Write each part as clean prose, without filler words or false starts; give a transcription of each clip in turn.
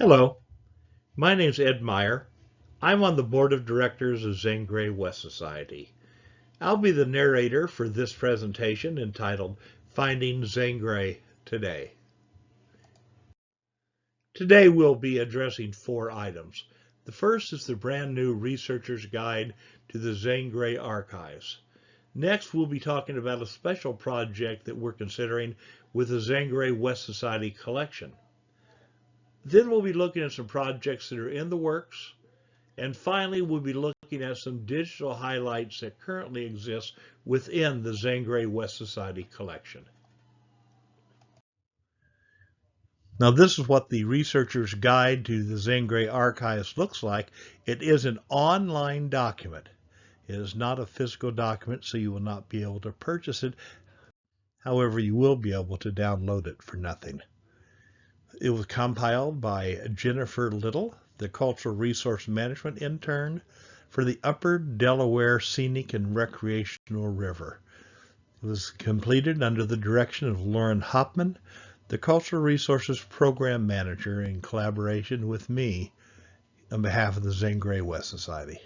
Hello, my name's Ed Meyer. I'm on the board of directors of Zane Grey West Society. I'll be the narrator for this presentation entitled Finding Zane Grey Today. Today we'll be addressing 4 items. The first is the brand new Researcher's Guide to the Zane Grey Archives. Next, we'll be talking about a special project that we're considering with the Zane Grey West Society collection. Then we'll be looking at some projects that are in the works. And finally, we'll be looking at some digital highlights that currently exist within the Zane Grey West Society collection. Now, this is what the Researcher's Guide to the Zane Grey Archives looks like. It is an online document. It is not a physical document, so you will not be able to purchase it. However, you will be able to download it for nothing. It was compiled by Jennifer Little, the Cultural Resource Management intern for the Upper Delaware Scenic and Recreational River. It was completed under the direction of Lauren Hopman, the Cultural Resources Program Manager, in collaboration with me on behalf of the Zane Grey West Society.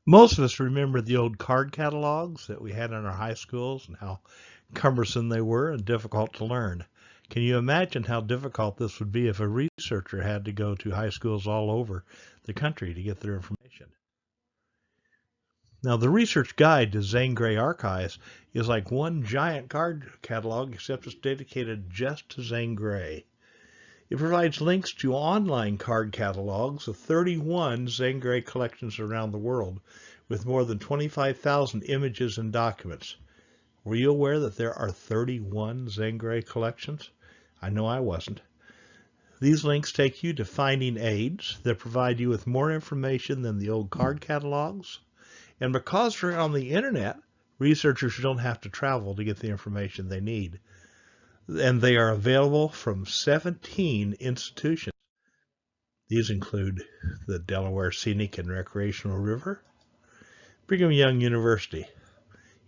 Most of us remember the old card catalogs that we had in our high schools and how cumbersome they were and difficult to learn. Can you imagine how difficult this would be if a researcher had to go to high schools all over the country to get their information? Now, the Research Guide to Zane Grey Archives is like one giant card catalog, except it's dedicated just to Zane Grey. It provides links to online card catalogs of 31 Zane Grey collections around the world, with more than 25,000 images and documents. Were you aware that there are 31 Zane Grey collections? I know I wasn't. These links take you to finding aids that provide you with more information than the old card catalogs. And because they're on the internet, researchers don't have to travel to get the information they need. And they are available from 17 institutions. These include the Delaware Scenic and Recreational River, Brigham Young University,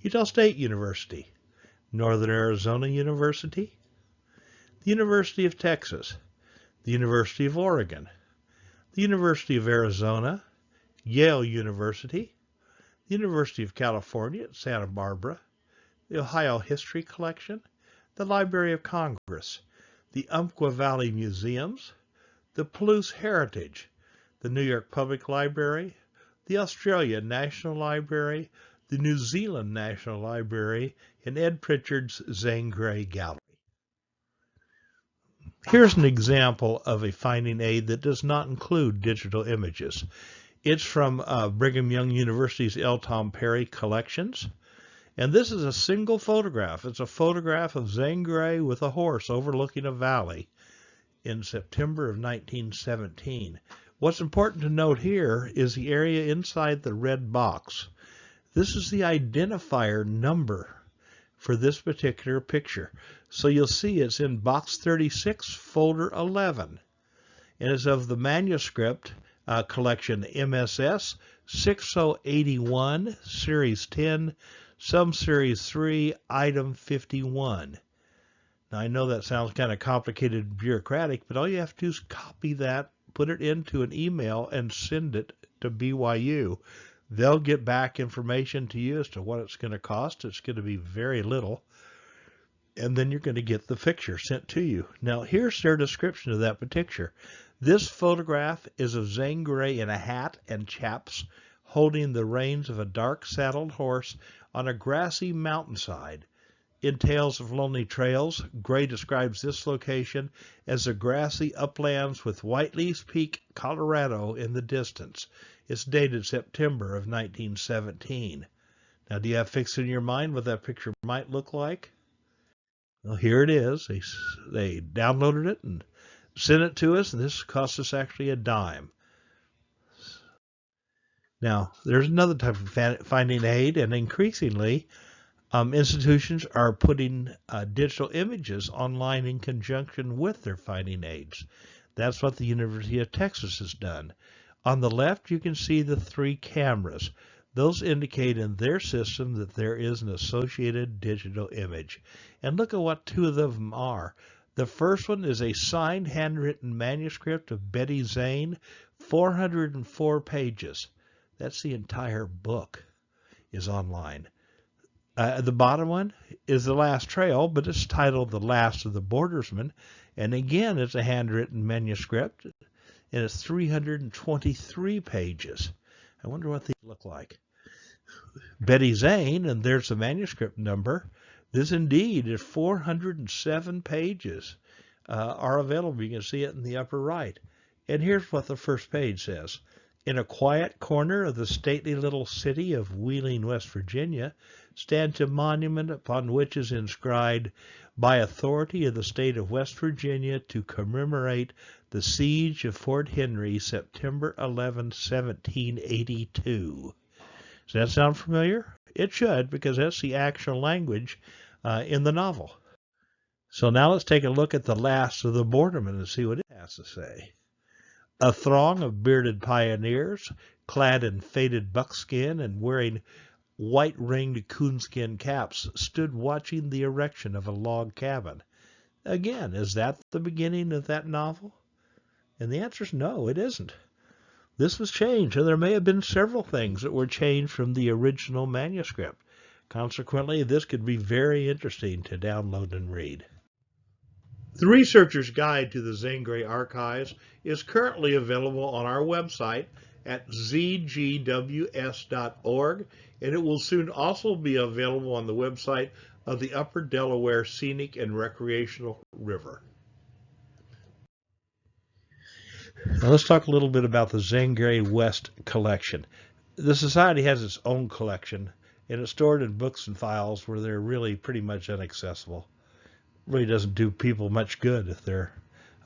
Utah State University, Northern Arizona University, the University of Texas, the University of Oregon, the University of Arizona, Yale University, the University of California at Santa Barbara, the Ohio History Collection, the Library of Congress, the Umpqua Valley Museums, the Palouse Heritage, the New York Public Library, the Australia National Library, the New Zealand National Library, and Ed Pritchard's Zane Grey Gallery. Here's an example of a finding aid that does not include digital images. It's from Brigham Young University's L. Tom Perry collections. And this is a single photograph. It's a photograph of Zane Grey with a horse overlooking a valley in September of 1917. What's important to note here is the area inside the red box. This is the identifier number for this particular picture. So you'll see it's in box 36, folder 11. And it's of the manuscript collection MSS 6081, series 10, some series 3, item 51. Now I know that sounds kind of complicated and bureaucratic, but all you have to do is copy that, put it into an email, and send it to BYU. They'll get back information to you as to what it's going to cost. It's going to be very little. And then you're going to get the picture sent to you. Now, here's their description of that picture. This photograph is of Zane Grey in a hat and chaps holding the reins of a dark saddled horse on a grassy mountainside. In Tales of Lonely Trails, Grey describes this location as the grassy uplands with Whiteley's Peak, Colorado in the distance. It's dated September of 1917. Now, do you have fixed in your mind what that picture might look like? Well, here it is. They downloaded it and sent it to us, and this cost us actually a dime. Now, there's another type of finding aid, and increasingly, institutions are putting digital images online in conjunction with their finding aids. That's what the University of Texas has done. On the left, you can see the 3 cameras. Those indicate in their system that there is an associated digital image. And look at what 2 of them are. The first one is a signed handwritten manuscript of Betty Zane, 404 pages. That's the entire book is online. The bottom one is The Last Trail, but it's titled The Last of the Bordersmen. And again, it's a handwritten manuscript, and it's 323 pages. I wonder what these look like. Betty Zane, and there's the manuscript number. This indeed is 407 pages are available. You can see it in the upper right. And here's what the first page says. In a quiet corner of the stately little city of Wheeling, West Virginia, stands a monument upon which is inscribed, by authority of the state of West Virginia to commemorate the siege of Fort Henry, September 11, 1782. Does that sound familiar? It should, because that's the actual language in the novel. So now let's take a look at The Last of the Bordermen and see what it has to say. A throng of bearded pioneers, clad in faded buckskin and wearing white-ringed coonskin caps, stood watching the erection of a log cabin. Again, is that the beginning of that novel? And the answer is no, it isn't. This was changed, and there may have been several things that were changed from the original manuscript. Consequently, this could be very interesting to download and read. The Researcher's Guide to the Zane Grey Archives is currently available on our website at ZGWS.org, and it will soon also be available on the website of the Upper Delaware Scenic and Recreational River. Now let's talk a little bit about the Zane Grey West collection. The Society has its own collection, and it's stored in books and files where they're really pretty much inaccessible. Really doesn't do people much good if they're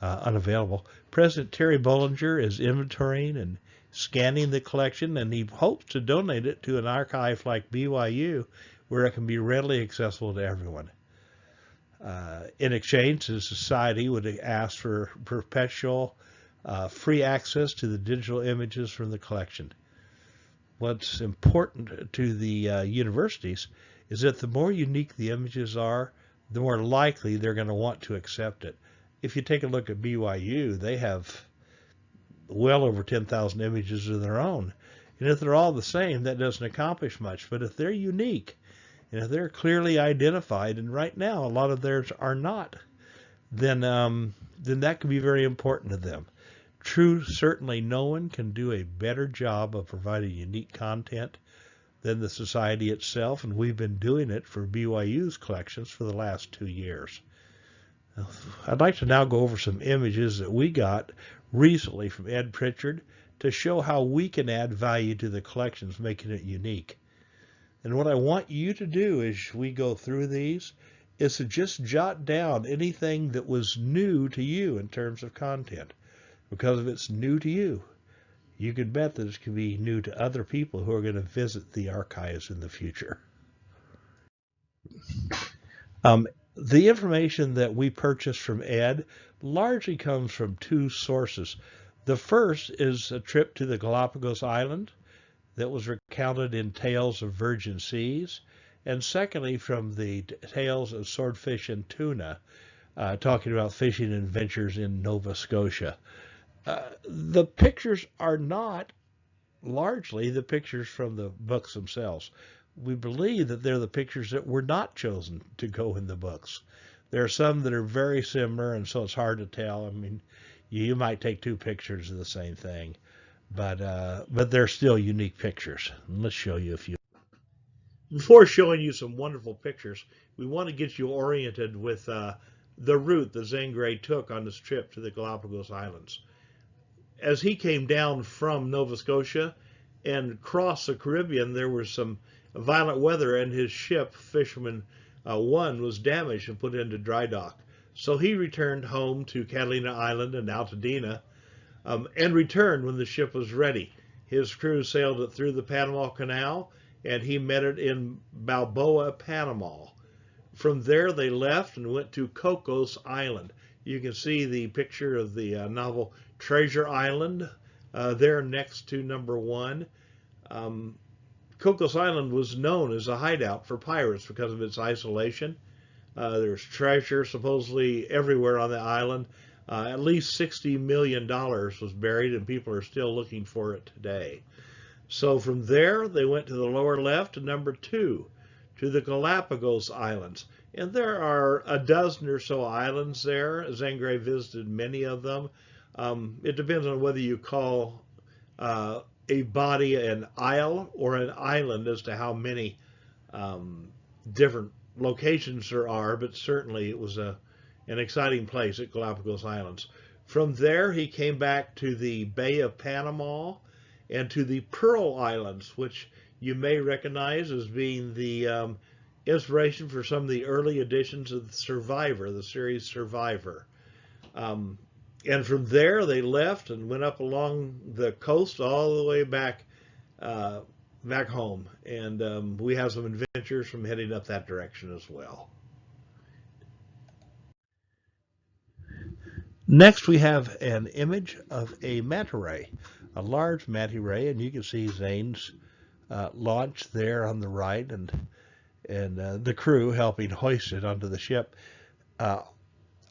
unavailable. President Terry Bollinger is inventorying and scanning the collection, and he hopes to donate it to an archive like BYU where it can be readily accessible to everyone. In exchange, the Society would ask for perpetual free access to the digital images from the collection. What's important to the universities is that the more unique the images are, the more likely they're going to want to accept it. If you take a look at BYU, they have well over 10,000 images of their own. And if they're all the same, that doesn't accomplish much. But if they're unique, and if they're clearly identified, and right now a lot of theirs are not, then that can be very important to them. True, certainly no one can do a better job of providing unique content than the Society itself, and we've been doing it for BYU's collections for the last 2 years. I'd like to now go over some images that we got recently from Ed Pritchard to show how we can add value to the collections, making it unique. And what I want you to do as we go through these is to just jot down anything that was new to you in terms of content. Because if it's new to you, you can bet that it can be new to other people who are going to visit the archives in the future. The information that we purchased from Ed largely comes from two sources. The first is a trip to the Galapagos Island that was recounted in Tales of Virgin Seas, and secondly from the Tales of Swordfish and Tuna, talking about fishing adventures in Nova Scotia. The pictures are not largely the pictures from the books themselves. We believe that they're the pictures that were not chosen to go in the books. There are some that are very similar, and so it's hard to tell. I mean, you might take two pictures of the same thing, but they're still unique pictures. And let's show you a few. Before showing you some wonderful pictures, we want to get you oriented with the route that Zane Grey took on this trip to the Galapagos Islands. As he came down from Nova Scotia and crossed the Caribbean, there was some violent weather, and his ship, Fisherman 1, was damaged and put into dry dock. So he returned home to Catalina Island and Altadena, and returned when the ship was ready. His crew sailed it through the Panama Canal, and he met it in Balboa, Panama. From there, they left and went to Cocos Island. You can see the picture of the novel Treasure Island there next to number 1. Cocos Island was known as a hideout for pirates because of its isolation. There's treasure supposedly everywhere on the island. At least $60 million was buried, and people are still looking for it today. So from there, they went to the lower left to number 2, to the Galapagos Islands. And there are a dozen or so islands there. Zane Grey visited many of them. It depends on whether you call a body an isle or an island as to how many different locations there are, but certainly it was an exciting place at Galapagos Islands. From there, he came back to the Bay of Panama and to the Pearl Islands, which you may recognize as being the inspiration for some of the early editions of Survivor, the series Survivor. And from there, they left and went up along the coast all the way back home. And we have some adventures from heading up that direction as well. Next, we have an image of a manta ray, a large manta ray, and you can see Zane's launch there on the right, and the crew helping hoist it onto the ship.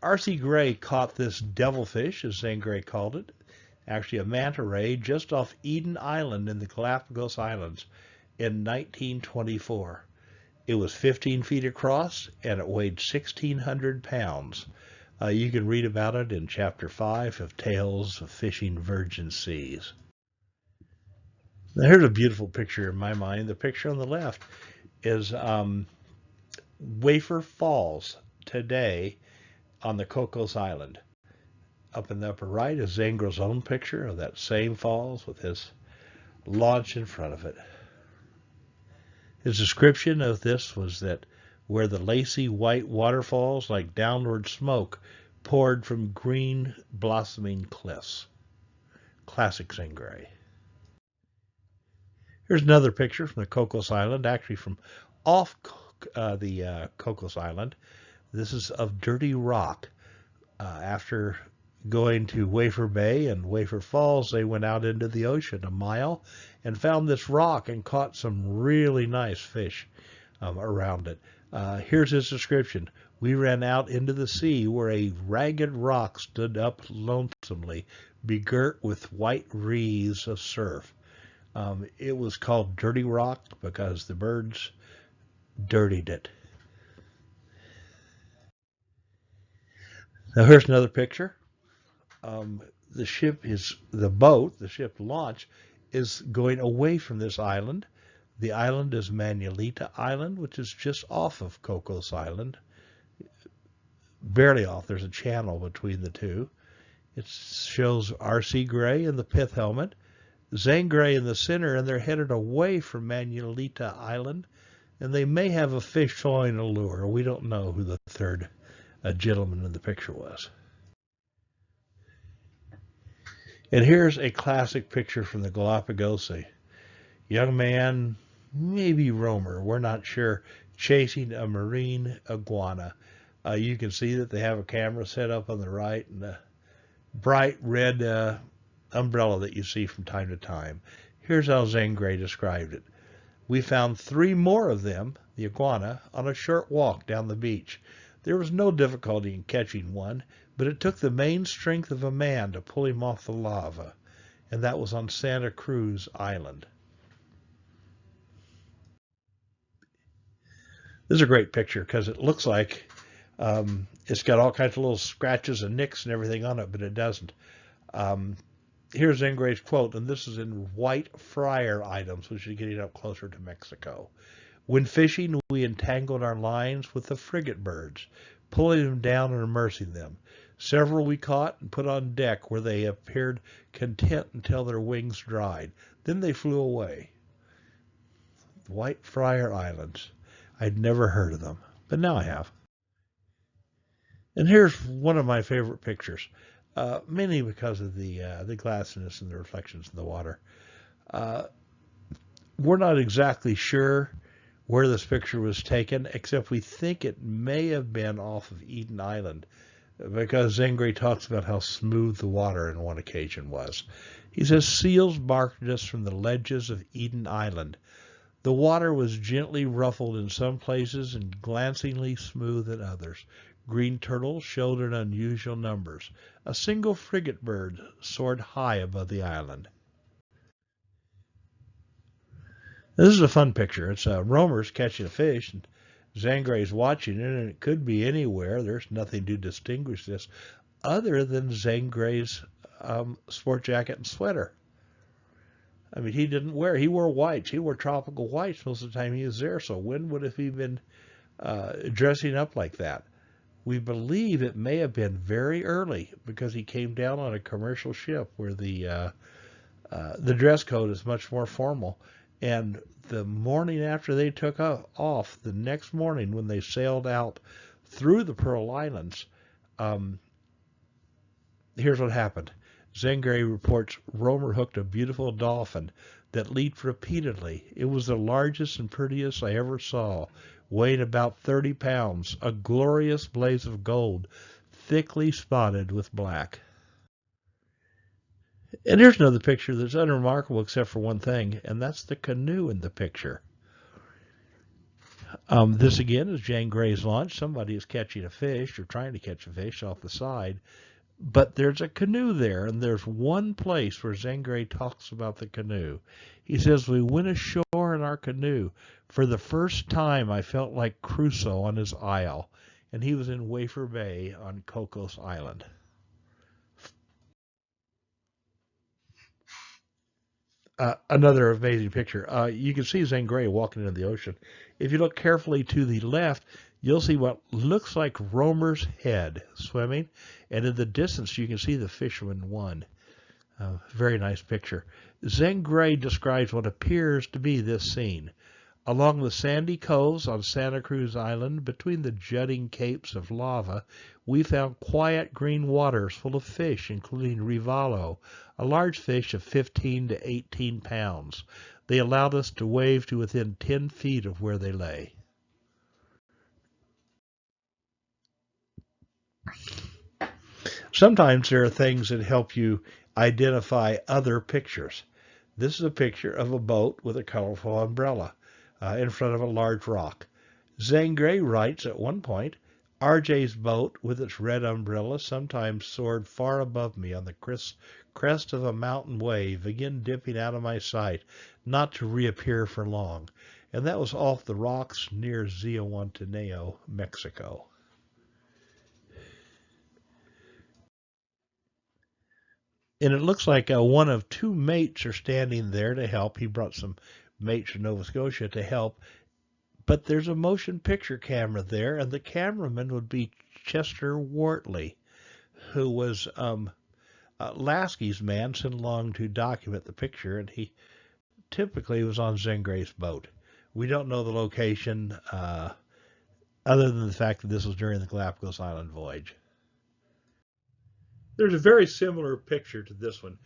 R.C. Gray caught this devilfish, as Zane Grey called it, actually a manta ray, just off Eden Island in the Galapagos Islands in 1924. It was 15 feet across, and it weighed 1,600 pounds. You can read about it in Chapter 5 of Tales of Fishing Virgin Seas. Now, here's a beautiful picture in my mind. The picture on the left is Wafer Falls today on the Cocos Island. Up in the upper right is Zane Grey's own picture of that same falls with his launch in front of it. His description of this was that where the lacy white waterfalls like downward smoke poured from green blossoming cliffs. Classic Zane Grey. Here's another picture from the Cocos Island, actually from off the Cocos Island. This is of dirty rock. After going to Wafer Bay and Wafer Falls, they went out into the ocean a mile and found this rock and caught some really nice fish around it. Here's his description. We ran out into the sea where a ragged rock stood up lonesomely, begirt with white wreaths of surf. It was called Dirty Rock because the birds dirtied it. Now here's another picture. The ship launch, is going away from this island. The island is Manuelita Island, which is just off of Cocos Island. Barely off. There's a channel between the two. It shows R.C. Gray in the pith helmet, Zane Grey in the center, and they're headed away from Manuelita Island. And they may have a fish following a lure. We don't know who the third gentleman in the picture was. And here's a classic picture from the Galapagos. A young man, maybe roamer, we're not sure, chasing a marine iguana. You can see that they have a camera set up on the right and a bright red umbrella that you see from time to time. Here's how Zane Grey described it. We found 3 more of them, the iguana, on a short walk down the beach. There was no difficulty in catching one, but it took the main strength of a man to pull him off the lava, and that was on Santa Cruz Island. This is a great picture because it looks like it's got all kinds of little scratches and nicks and everything on it, but it doesn't. Here's Zane Grey's quote, and this is in white Friar items, which is getting up closer to Mexico. When fishing, we entangled our lines with the frigate birds, pulling them down and immersing them. Several we caught and put on deck where they appeared content until their wings dried. Then they flew away. White Friar Islands. I'd never heard of them, but now I have. And here's one of my favorite pictures, mainly because of the glassiness and the reflections in the water. We're not exactly sure where this picture was taken, except we think it may have been off of Eden Island, because Zane Grey talks about how smooth the water on one occasion was. He says, seals barked us from the ledges of Eden Island. The water was gently ruffled in some places and glancingly smooth in others. Green turtles showed in unusual numbers. A single frigate bird soared high above the island. This is a fun picture. It's roamers catching a fish, and Zane Grey's watching it, and it could be anywhere. There's nothing to distinguish this other than Zane Grey's sport jacket and sweater. I mean, he wore whites. He wore tropical whites most of the time he was there, so when would have he been dressing up like that? We believe it may have been very early because he came down on a commercial ship where the dress code is much more formal. And the morning after they took off, the next morning when they sailed out through the Pearl Islands, here's what happened. Zane Grey reports Romer hooked a beautiful dolphin that leaped repeatedly. It was the largest and prettiest I ever saw, weighing about 30 pounds, a glorious blaze of gold, thickly spotted with black. And here's another picture that's unremarkable except for one thing, and that's the canoe in the picture. This again is Zane Grey's launch. Somebody is catching a fish or trying to catch a fish off the side, but there's a canoe there, and there's one place where Zane Grey talks about the canoe. He says, "We went ashore in our canoe. For the first time, I felt like Crusoe on his isle," and he was in Wafer Bay on Cocos Island. Another amazing picture. You can see Zane Grey walking into the ocean. If you look carefully to the left, you'll see what looks like Romer's head swimming, and in the distance you can see the fisherman one. Very nice picture. Zane Grey describes what appears to be this scene. Along the sandy coves on Santa Cruz Island, between the jutting capes of lava, we found quiet green waters full of fish, including Rivalo, a large fish of 15 to 18 pounds. They allowed us to wave to within 10 feet of where they lay. Sometimes there are things that help you identify other pictures. This is a picture of a boat with a colorful umbrella in front of a large rock. Zane Grey writes at one point, "RJ's boat with its red umbrella sometimes soared far above me on the crest of a mountain wave, again dipping out of my sight, not to reappear for long." And that was off the rocks near Zihuatanejo, Mexico. And it looks like one of two mates are standing there to help. He brought some mates from Nova Scotia to help. But there's a motion picture camera there, and the cameraman would be Chester Wortley, who was Lasky's man sent along to document the picture, and he typically was on Zane Grey's boat. We don't know the location other than the fact that this was during the Galapagos Island voyage. There's a very similar picture to this one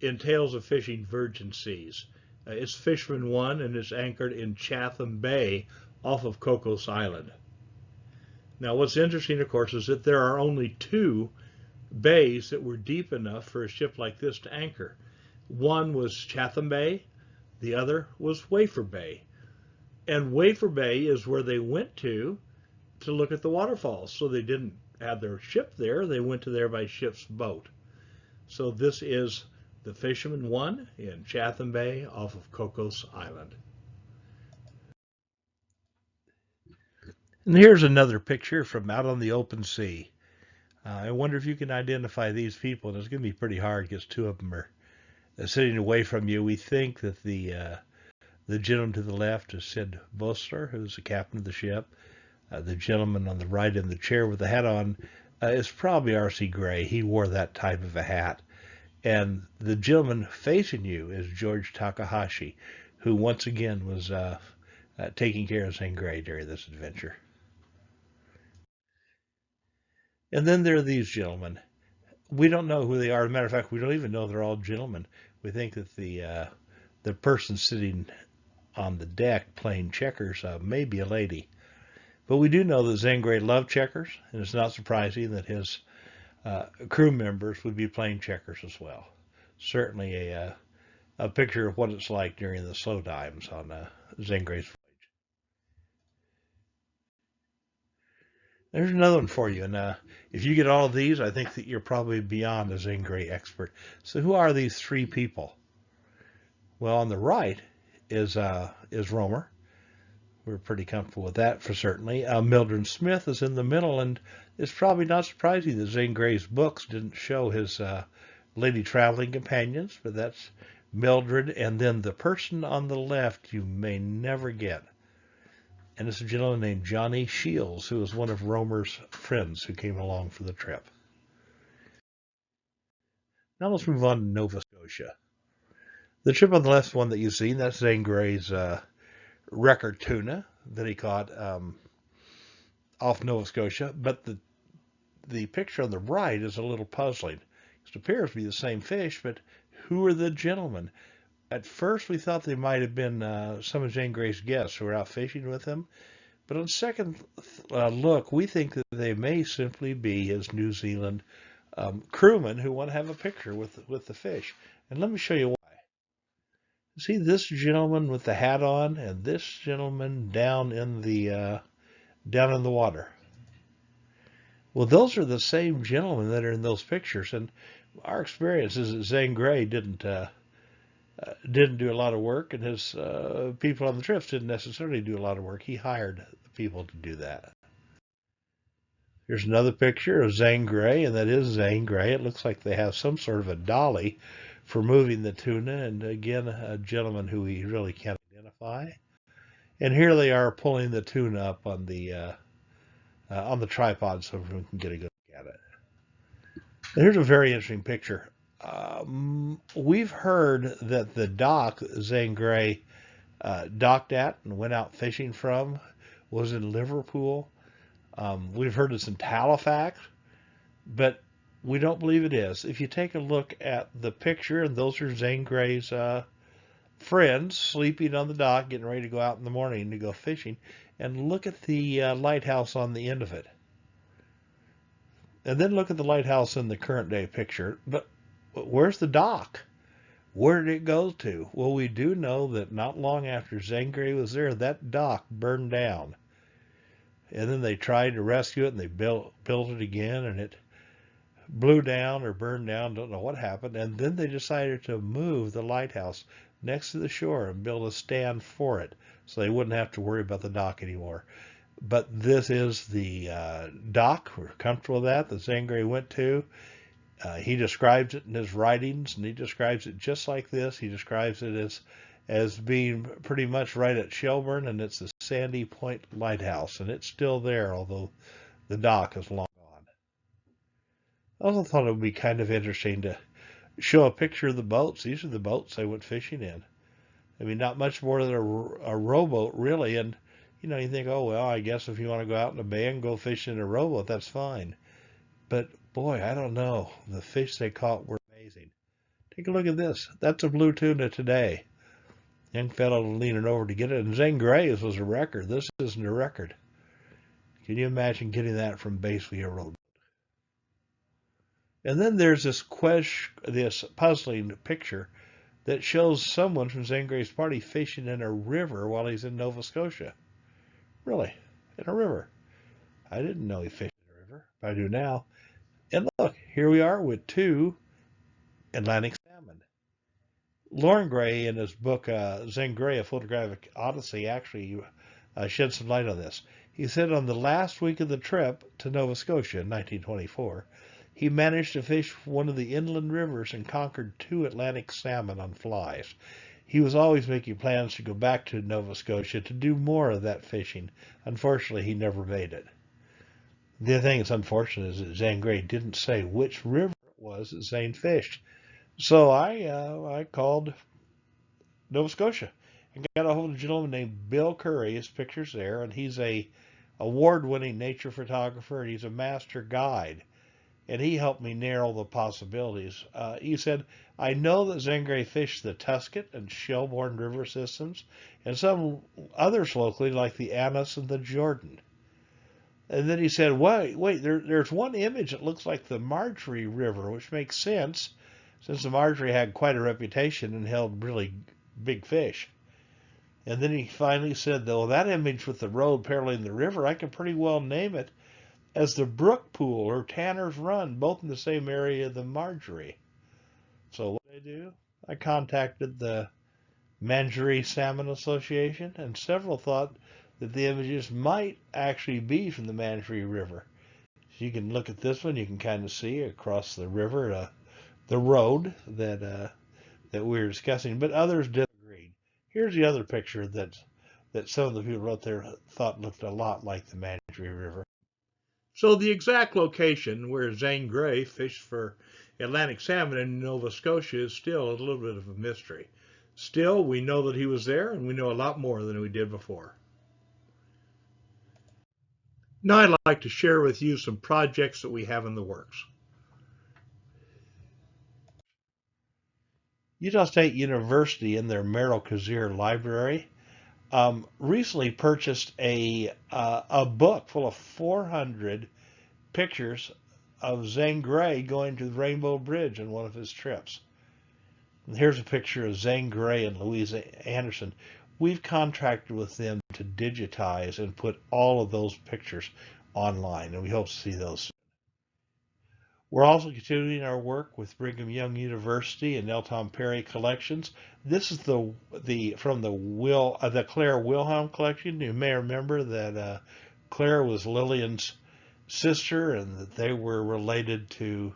in Tales of Fishing Virgin Seas. It's Fisherman 1, and it's anchored in Chatham Bay off of Cocos Island. Now, what's interesting, of course, is that there are only two bays that were deep enough for a ship like this to anchor. One was Chatham Bay, the other was Wafer Bay. And Wafer Bay is where they went to look at the waterfalls. So they didn't have their ship there, they went to there by ship's boat. So this is the Fisherman 1 in Chatham Bay off of Cocos Island. And here's another picture from out on the open sea. I wonder if you can identify these people, and it's going to be pretty hard because two of them are sitting away from you. We think that the gentleman to the left is Sid Bosler, who's the captain of the ship. The gentleman on the right in the chair with the hat on is probably R.C. Grey. He wore that type of a hat. And the gentleman facing you is George Takahashi, who once again was taking care of Zane Grey during this adventure. And then there are these gentlemen. We don't know who they are. As a matter of fact, we don't even know they're all gentlemen. We think that the person sitting on the deck playing checkers may be a lady. But we do know that Zane Grey loved checkers, and it's not surprising that his crew members would be playing checkers as well. Certainly a a picture of what it's like during the slow times on Zane Grey's voyage. There's another one for you, and if you get all of these, I think that you're probably beyond a Zane Grey expert. So who are these three people? Well, on the right is Romer. We're pretty comfortable with that for certainly. Mildred Smith is in the middle, and it's probably not surprising that Zane Grey's books didn't show his lady traveling companions, but that's Mildred, and then the person on the left you may never get. And it's a gentleman named Johnny Shields, who was one of Romer's friends who came along for the trip. Now let's move on to Nova Scotia. The ship on the left one that you've seen, that's Zane Grey's record tuna that he caught off Nova Scotia, but the picture on the right is a little puzzling. It appears to be the same fish, but who are the gentlemen? At first we thought they might have been some of Zane Grey's guests who were out fishing with him, but on second look, we think that they may simply be his New Zealand crewmen who want to have a picture with the fish. And let me show you why. See this gentleman with the hat on, and this gentleman down in the water. Well, those are the same gentlemen that are in those pictures, and our experience is that Zane Grey didn't do a lot of work, and his people on the trips didn't necessarily do a lot of work. He hired the people to do that. Here's another picture of Zane Grey, and that is Zane Grey. It looks like they have some sort of a dolly for moving the tuna, and again, a gentleman who we really can't identify. And here they are pulling the tuna up on the tripod so everyone can get a good look at it. And here's a very interesting picture. We've heard that the dock Zane Grey docked at and went out fishing from was in Liverpool. We've heard it's in Halifax, but we don't believe it is. If you take a look at the picture, and those are Zane Grey's friends sleeping on the dock, getting ready to go out in the morning to go fishing, and look at the lighthouse on the end of it. And then look at the lighthouse in the current day picture. But where's the dock? Where did it go to? Well, we do know that not long after Zane Grey was there, that dock burned down. And then they tried to rescue it, and they built it again, and it blew down or burned down, don't know what happened, and then they decided to move the lighthouse next to the shore and build a stand for it so they wouldn't have to worry about the dock anymore. But this is the dock. We're comfortable with that Zane Grey went to. He describes it in his writings, and he describes it just like this. He describes it as being pretty much right at Shelburne, and it's the Sandy Point Lighthouse, and it's still there, although the dock is long gone. I also thought it would be kind of interesting to show a picture of the boats. These are the boats they went fishing in. I mean, not much more than a rowboat, really, and you think, oh, well, I guess if you want to go out in a bay and go fishing in a rowboat, that's fine. But, boy, I don't know. The fish they caught were amazing. Take a look at this. That's a blue tuna today. Young fellow leaning over to get it. And Zane Grey's was a record. This isn't a record. Can you imagine getting that from basically a rowboat? And then there's this puzzling picture that shows someone from Zane Grey's party fishing in a river while he's in Nova Scotia. Really, in a river. I didn't know he fished in a river, but I do now. And look, here we are with two Atlantic salmon. Loren Gray, in his book Zane Grey, A Photographic Odyssey, actually shed some light on this. He said on the last week of the trip to Nova Scotia in 1924, he managed to fish one of the inland rivers and conquered 2 Atlantic salmon on flies. He was always making plans to go back to Nova Scotia to do more of that fishing. Unfortunately, he never made it. The other thing that's unfortunate is that Zane Grey didn't say which river it was that Zane fished. So I called Nova Scotia and got a hold of a gentleman named Bill Curry. His picture's there, and he's a award-winning nature photographer, and he's a master guide. And he helped me narrow the possibilities. He said, I know that Zane Grey fished the Tuscan and Shelburne river systems, and some others locally like the Annis and the Jordan. And then he said, wait, there's one image that looks like the Marjorie River, which makes sense. since the Marjorie had quite a reputation and held really big fish. And then he finally said, though, that image with the road paralleling the river, I can pretty well name it as the Brook Pool or Tanner's Run, both in the same area of the Marjorie. So what did I do? I contacted the Mangerie Salmon Association, and several thought that the images might actually be from the Mangerie River. So you can look at this one, you can kind of see across the river the road that we were discussing, but others disagreed. Here's the other picture that some of the people wrote there thought looked a lot like the Mangerie River. So the exact location where Zane Grey fished for Atlantic salmon in Nova Scotia is still a little bit of a mystery. Still, we know that he was there, and we know a lot more than we did before. Now I'd like to share with you some projects that we have in the works. Utah State University in their Merrill Kazir library recently purchased a book full of 400 pictures of Zane Grey going to the Rainbow Bridge on one of his trips. And here's a picture of Zane Grey and Louise Anderson. We've contracted with them to digitize and put all of those pictures online, and we hope to see those soon. We're also continuing our work with Brigham Young University and L. Tom Perry collections. This is from the Claire Wilhelm collection. You may remember that Claire was Lillian's sister, and that they were related to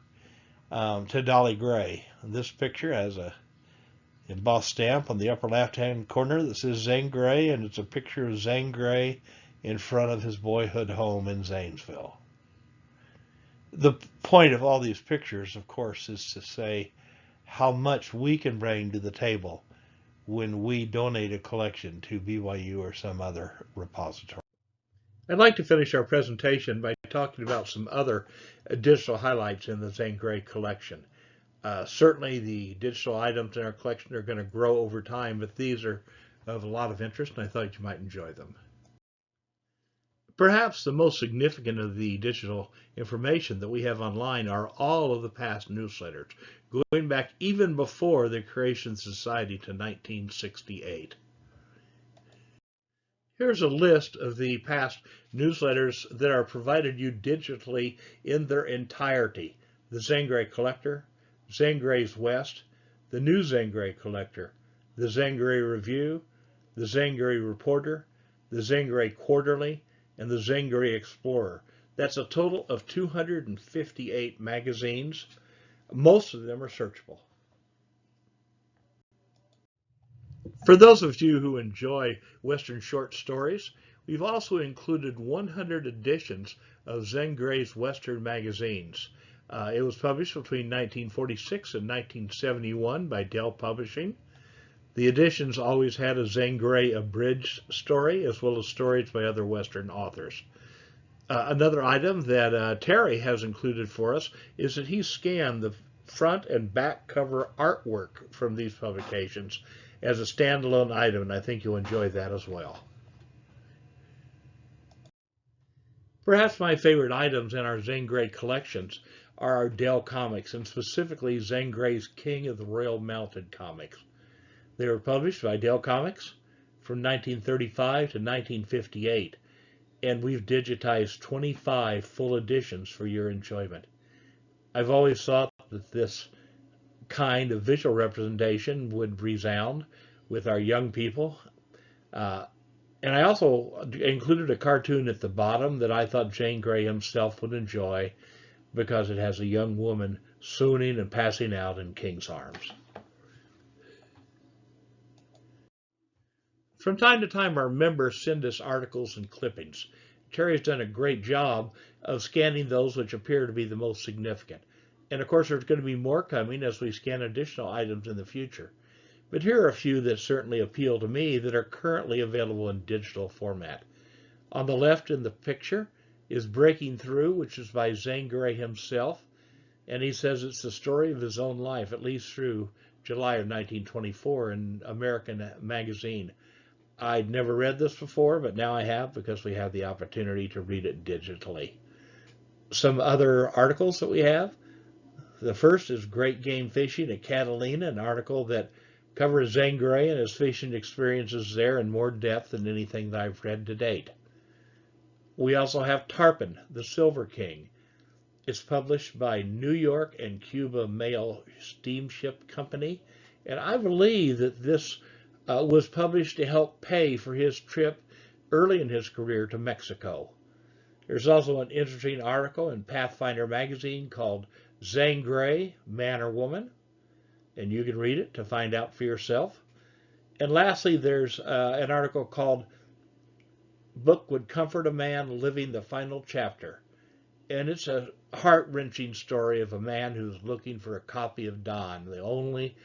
Dolly Gray. And this picture has a embossed stamp on the upper left-hand corner that says Zane Grey, and it's a picture of Zane Grey in front of his boyhood home in Zanesville. The point of all these pictures, of course, is to say how much we can bring to the table when we donate a collection to BYU or some other repository. I'd like to finish our presentation by talking about some other digital highlights in the Zane Grey collection. Certainly the digital items in our collection are going to grow over time, but these are of a lot of interest, and I thought you might enjoy them. Perhaps the most significant of the digital information that we have online are all of the past newsletters, going back even before the Creation Society to 1968. Here's a list of the past newsletters that are provided you digitally in their entirety. The Zane Grey Collector, Zane Grey's West, the New Zane Grey Collector, the Zane Grey Review, the Zane Grey Reporter, the Zane Grey Quarterly, and the Zane Grey Explorer. That's a total of 258 magazines. Most of them are searchable. For those of you who enjoy Western short stories, we've also included 100 editions of Zane Grey's Western magazines. It was published between 1946 and 1971 by Dell Publishing. The editions always had a Zane Grey abridged story, as well as stories by other Western authors. Another item that Terry has included for us is that he scanned the front and back cover artwork from these publications as a standalone item, and I think you'll enjoy that as well. Perhaps my favorite items in our Zane Grey collections are our Dell Comics, and specifically Zane Grey's King of the Royal Mounted comics. They were published by Dell Comics from 1935 to 1958, and we've digitized 25 full editions for your enjoyment. I've always thought that this kind of visual representation would resound with our young people. And I also included a cartoon at the bottom that I thought Zane Grey himself would enjoy because it has a young woman swooning and passing out in King's arms. From time to time, our members send us articles and clippings. Terry's done a great job of scanning those which appear to be the most significant. And of course, there's going to be more coming as we scan additional items in the future. But here are a few that certainly appeal to me that are currently available in digital format. On the left in the picture is Breaking Through, which is by Zane Grey himself. And he says it's the story of his own life, at least through July of 1924 in American Magazine. I'd never read this before, but now I have because we have the opportunity to read it digitally. Some other articles that we have. The first is Great Game Fishing at Catalina, an article that covers Zane Grey and his fishing experiences there in more depth than anything that I've read to date. We also have Tarpon, the Silver King. It's published by New York and Cuba Mail Steamship Company, and I believe that this was published to help pay for his trip early in his career to Mexico. There's also an interesting article in Pathfinder magazine called Zane Grey, Man or Woman, and you can read it to find out for yourself. And lastly, there's an article called Book Would Comfort a Man Living the Final Chapter, and it's a heart-wrenching story of a man who's looking for a copy of Dawn, the only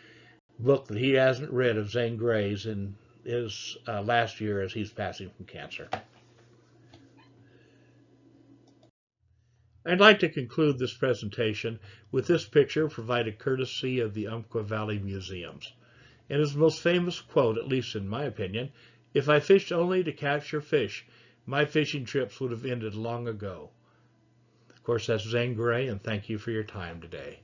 book that he hasn't read of Zane Grey's in his last year as he's passing from cancer. I'd like to conclude this presentation with this picture provided courtesy of the Umpqua Valley Museums. And his most famous quote, at least in my opinion, "If I fished only to capture fish, my fishing trips would have ended long ago." Of course, that's Zane Grey, and thank you for your time today.